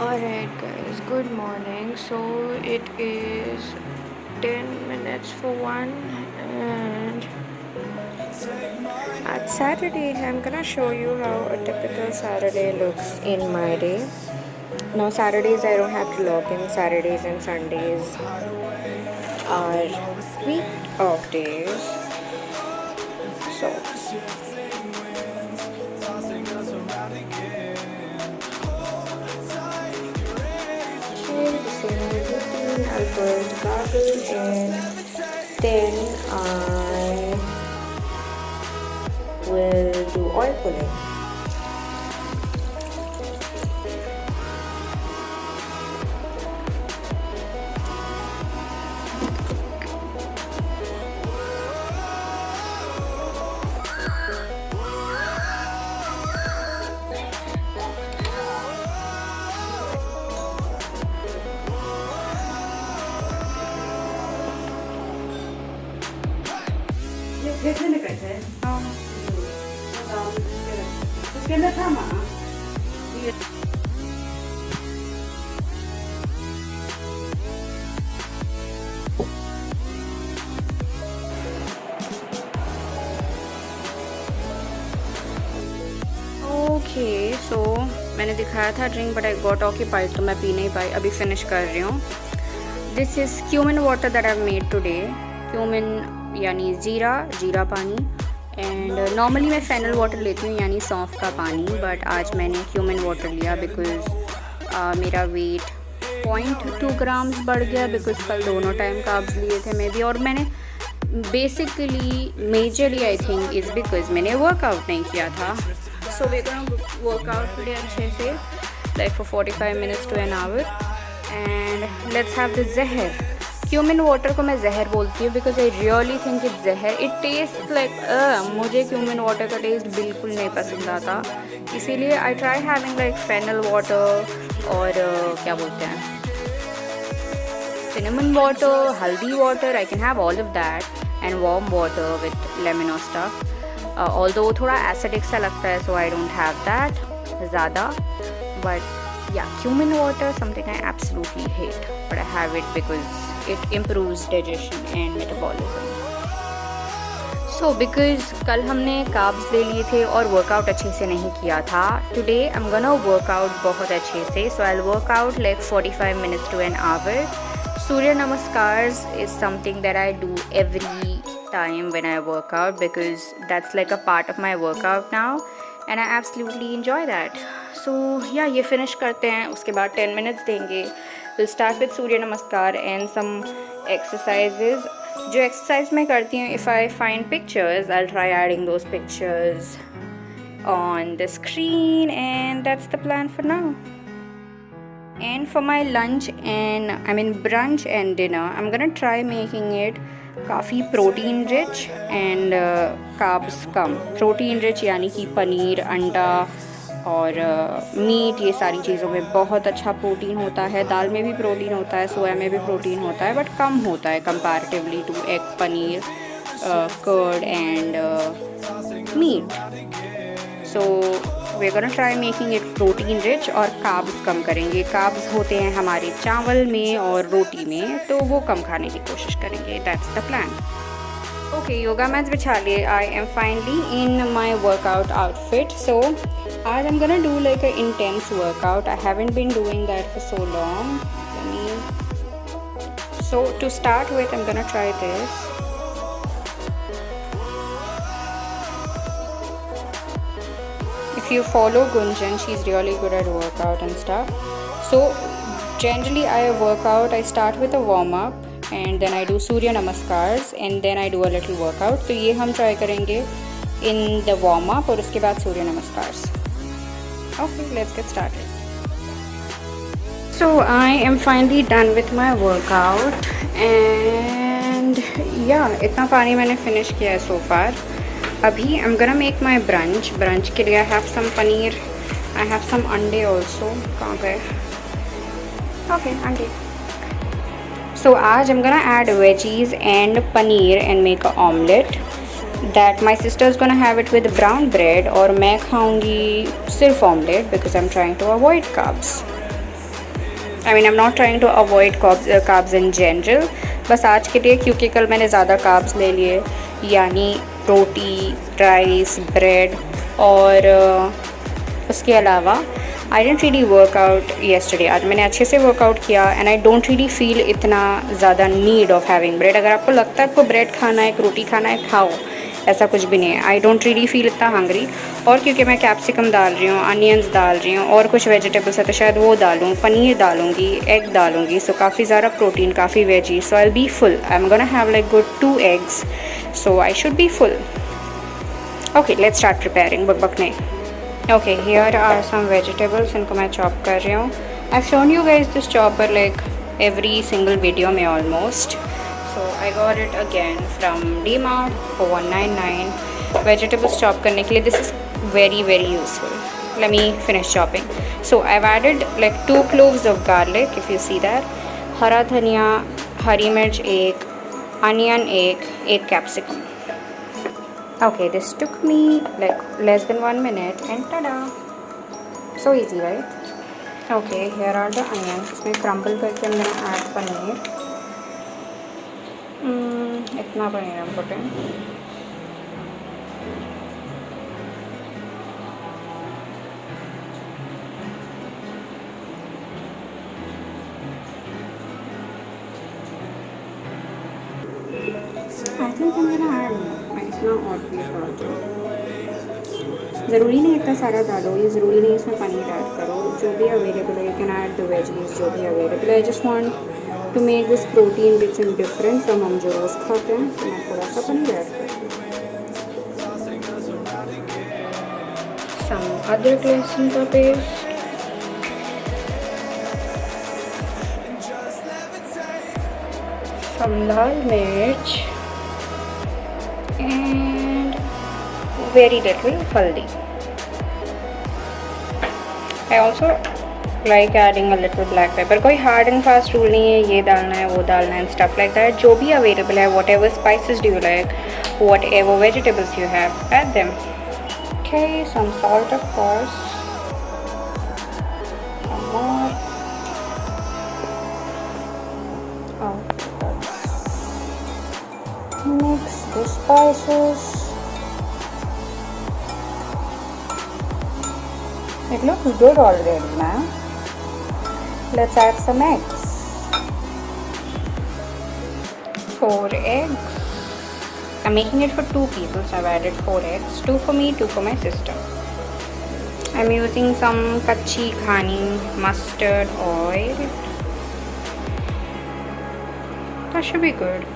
Alright guys, good morning. So it is 10 minutes for 1 and at Saturday I'm gonna show you how a typical Saturday looks in my day. Now Saturdays I don't have to log in. Saturdays and Sundays are week off days. So the same routine. I'll first gargle and then I will do oil pulling. उसके अंदर था माँ okay so मैंने दिखाया था drink but I got occupied तो मैं P नहीं पाई अभी फिनिश कर रही हूँ. This is cumin water that I made today. Cumin यानी जीरा पानी. एंड नॉर्मली मैं फेनल वाटर लेती हूँ यानी सौंफ का पानी, बट आज मैंने क्यूमिन वाटर लिया बिकॉज मेरा वेट 0.2 ग्राम्स बढ़ गया बिकॉज कल दोनों टाइम कार्ब्स लिए थे मे बी. और मैंने basically majorly I think is because मैंने वर्कआउट नहीं किया था. So we're gonna work out today अच्छे से like for 45 minutes to an hour and let's have the zahar. Cumin water को मैं जहर बोलती हूँ because I really think it जहर. इट टेस्ट लाइक मुझे क्यूमिन वाटर का टेस्ट बिल्कुल नहीं पसंद आता, इसीलिए I try having like fennel water और क्या बोलते हैं cinnamon water, haldi water. I can have all of that and warm water with lemon or stuff. Although थोड़ा acidic सा लगता है so I don't have that ज़्यादा. But yeah, cumin water something I absolutely hate but I have it because it improves digestion and metabolism. So because कल हमने carbs ले लिए थे और workout अच्छे से नहीं किया था, today I'm gonna work out बहुत अच्छे से. So I'll work out like 45 minutes to an hour. Surya Namaskars is something that I do every time when I work out because that's like a part of my workout now and I absolutely enjoy that. So yeah, ये finish करते हैं, उसके बाद 10 minutes देंगे. We'll start with Surya Namaskar and some exercises. जो exercise मैं करती हूँ, if I find pictures, I'll try adding those pictures on the screen and that's the plan for now. And for my lunch and brunch and dinner, I'm gonna try making it काफ़ी protein rich and carbs come. Protein rich यानी कि पनीर, अंडा और meet, ये सारी चीज़ों में बहुत अच्छा प्रोटीन होता है. दाल में भी प्रोटीन होता है, सोया में भी प्रोटीन होता है, बट कम होता है comparatively to egg, paneer, curd and meat. So we're gonna try making it protein rich और कार्ब्स कम करेंगे. कार्ब्स होते हैं हमारे चावल में और रोटी में, तो वो कम खाने की कोशिश करेंगे. That's the plan. Okay, yoga mats बिछा लिए. I am finally in my workout outfit. So आज I am gonna do like a intense workout. I haven't been doing that for so long. So to start with I am gonna try this. If you follow Gunjan, she's really good at workout and stuff. So generally I work out, I start with a warm up and then I do Surya Namaskars and then I do a little workout. तो ये हम try करेंगे in the warm up और उसके बाद Surya Namaskars. Okay, let's get started. So I am finally done with my workout and yeah, इतना पानी मैंने finish किया है so far. अभी I'm gonna make my brunch. Brunch के लिए I have some paneer, I have some अंडे also. कहाँ गए? Okay, अंडे. So आज I'm gonna add veggies and paneer and make a omelette. That my sister is gonna have it with brown bread और मैं खाऊंगी सिर्फ omelette because I'm trying to avoid carbs. I mean I am not trying to avoid carbs in general, बस आज के लिए क्योंकि कल मैंने ज़्यादा कार्ब्स ले लिए, यानी रोटी, राइस, ब्रेड और उसके अलावा आई डेंट रियली वर्कआउट येस्टरडे। आज मैंने अच्छे से वर्कआउट किया and I don't really feel इतना ज़्यादा नीड ऑफ हैविंग ब्रेड। अगर आपको लगता है आपको ब्रेड खाना है, एक रोटी खाना है, खाओ, ऐसा कुछ भी नहीं है। आई डोंट रियली फील इतना हंग्री। और क्योंकि मैं कैप्सिकम डाल रही हूँ, अनियंस डाल रही हूँ और कुछ वेजिटेबल्स है तो शायद वो डालूँ, पनीर डालूँगी, एग डालूँगी, सो काफ़ी ज़्यादा प्रोटीन, काफ़ी veggie, so I will be full. I am gonna have like good 2 eggs, so I should be full. Okay, let's start preparing. बक नहीं। Okay, here are some vegetables, इनको मैं चॉप कर रही हूँ। I have shown you guys this chopper like every single video में almost, so I got it again from DMart for 199। Vegetables chop करने के लिए this is very useful. Let me finish chopping. So I've added like 2 cloves of garlic, if you see that, हरा धनिया, हरी मिर्च एक, onion एक capsicum. Okay, this took me like less than 1 minute and tada! So easy, right? Okay, here are the onions. इसमें crumble करके I'm gonna add paneer. इतना paneer I'm putting। I think I'm gonna add more। इतना और भी डाल दो। ज़रूरी नहीं इतना सारा डालो, ये ज़रूरी नहीं इसमें पनीर ऐड करो, जो भी अवेलेबल है you can add the veggies जो भी अवेलेबल है। I just want to make this protein rich and different from हम जो रोज़ खाते हैं, तो मैं थोड़ा सा पनीर ऐड करती हूँ। सम अदरक लहसुन का पेस्ट, some लाल मिर्च and very little haldi. I also like adding a little black pepper. कोई hard and fast rule नहीं है ये डालना है वो डालना है and stuff like that. जो भी available है, whatever spices do you like, whatever vegetables you have, add them. Okay, some salt of course, some more. Mix the spices. It looks good already, man. Let's add some eggs. 4 eggs. I'm making it for 2 people, so I've added 4 eggs. 2 for me, 2 for my sister. I'm using some kachi khani mustard oil. That should be good.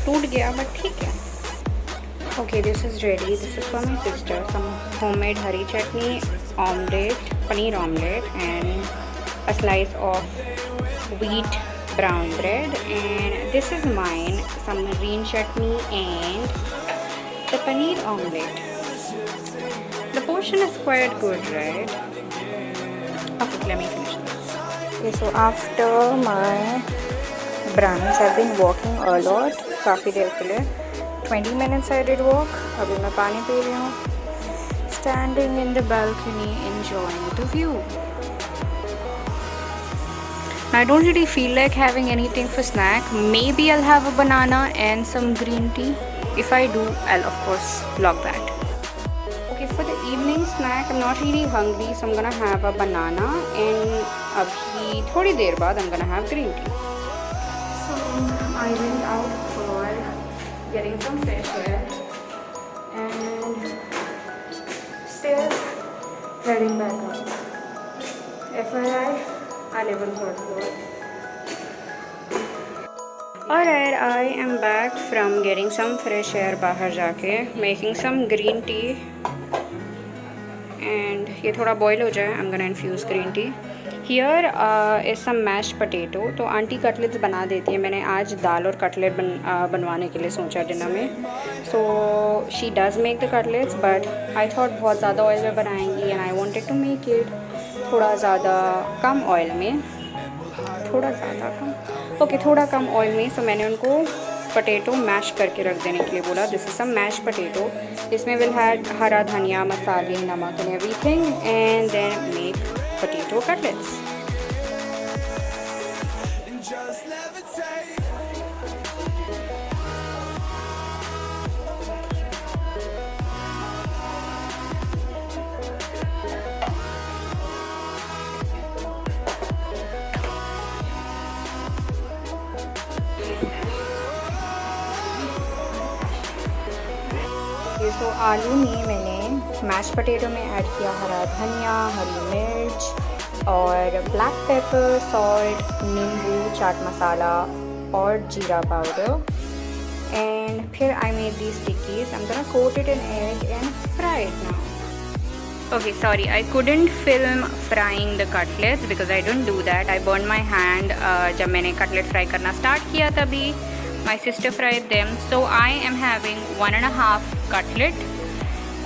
टूट गया but ठीक है। Okay, this is ready. This is for my sister. Some homemade हरी chutney, omelette, paneer omelette and a slice of wheat brown bread, and this is mine, some green chutney and the paneer omelette. The portion is quite good, right? Okay, let me finish this. Okay, so after my brunch I've been walking a lot, काफ़ी देर के लिए 20 minutes I did walk। अभी मैं पानी P रही हूँ, standing in the balcony enjoying the view। I don't really feel like having anything for snack. Maybe I'll have a banana and some green tea. If I do, I'll of course vlog that. Okay, for the evening snack I'm not really hungry, so I'm gonna have a banana and अभी थोड़ी देर बाद I'm gonna have green tea। So I went out for getting some fresh air and still heading back up. FYI, I live on 3rd floor. Alright, I am back from getting some fresh air बाहर जाके, making some green tea and ये थोड़ा boil हो जाए, I'm gonna infuse green tea. Here is some mashed potato। तो aunty cutlets बना देती है, मैंने आज दाल और कटलेट बनवाने के लिए सोचा डिनर में। So she does make the cutlets but I thought बहुत ज़्यादा ऑयल में बनाएंगी and I wanted to make it थोड़ा ज़्यादा कम ऑयल में, थोड़ा ज़्यादा कम ओके थोड़ा कम ऑयल में, सो मैंने उनको पटेटो मैश करके रख देने के लिए बोला. This is some mash potato. इसमें विल हैड हरा धनिया, मसाले, नमक and everything, and then make potato cutlets. तो आलू में मैंने मैश पटेटो में ऐड किया हरा धनिया, हरी मिर्च और ब्लैक पेपर, सॉल्ट, नींबू, चाट मसाला और जीरा पाउडर. एंड फिर I made these tikkis. I am gonna coat it in egg and fry it now. Okay, sorry, I couldn't film frying the cutlets because I didn't do that. I burned my hand जब मैंने cutlet fry करना start किया तभी. My sister fried them. So I am having 1.5 cutlet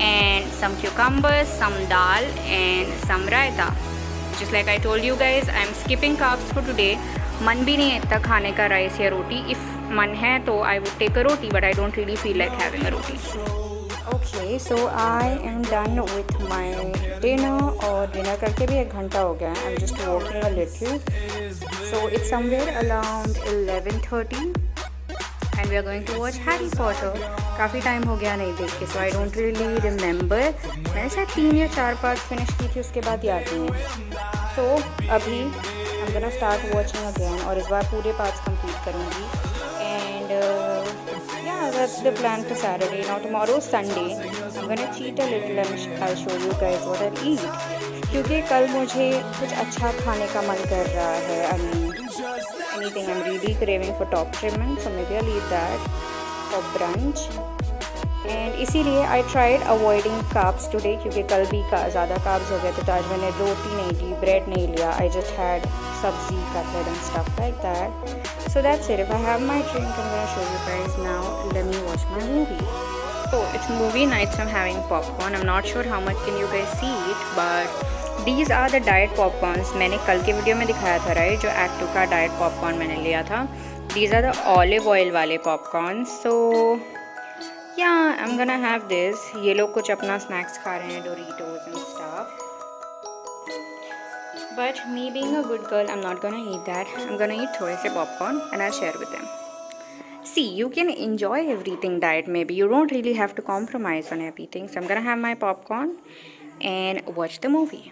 and some cucumbers, some dal and some raita. Just like I told you guys, I am skipping carbs for today. मन भी नहीं है इतना खाने का राइस या रोटी. If मन है तो I would take a roti, but I don't really feel like having a roti. Okay, so I am done with my dinner. और डिनर करके भी 1 घंटा हो गया. I'm just walking a little. So it's somewhere around 11:30. And we are going to watch Harry Potter. काफ़ी time हो गया नहीं देख के, so I don't really remember. मैंने शायद 3 या 4 पार्ट फिनिश की थी, उसके बाद याद नहीं है. So अभी I'm gonna start watching again और इस बार पूरे पार्ट्स कंप्लीट करूँगी. And yeah, that's the plan for Saturday. Now tomorrow is Sunday. I'm gonna cheat a little and I'll show you guys what I'll eat. क्योंकि कल मुझे कुछ अच्छा खाने का मन कर रहा है. I mean, anything. I'm really craving for top ramen, so maybe I'll eat that for brunch. And इसीलिए I tried avoiding carbs today क्योंकि कल भी ज़्यादा carbs हो गए थे, तो आज मैंने रोटी नहीं ली, bread नहीं लिया. I just had sabzi, cutlet and stuff like that. So that's it. If I have my drink, I'm gonna show you guys now. Let me watch my movie. So it's movie night, so I'm having popcorn. I'm not sure how much can you guys see it, but these are the diet popcorns. मैंने कल के video में दिखाया था right, जो act 2 का diet popcorn मैंने लिया था. These are the olive oil वाले popcorns. So yeah, I'm gonna have this. ये लोग कुछ अपना स्नैक्स खा रहे हैं, Doritos and stuff. But me being a good girl, I'm not gonna eat that. I'm gonna eat थोड़े से popcorn and I'll share with them. See, you can enjoy everything diet maybe. You don't really have to compromise on everything. So I'm gonna have my popcorn and watch the movie.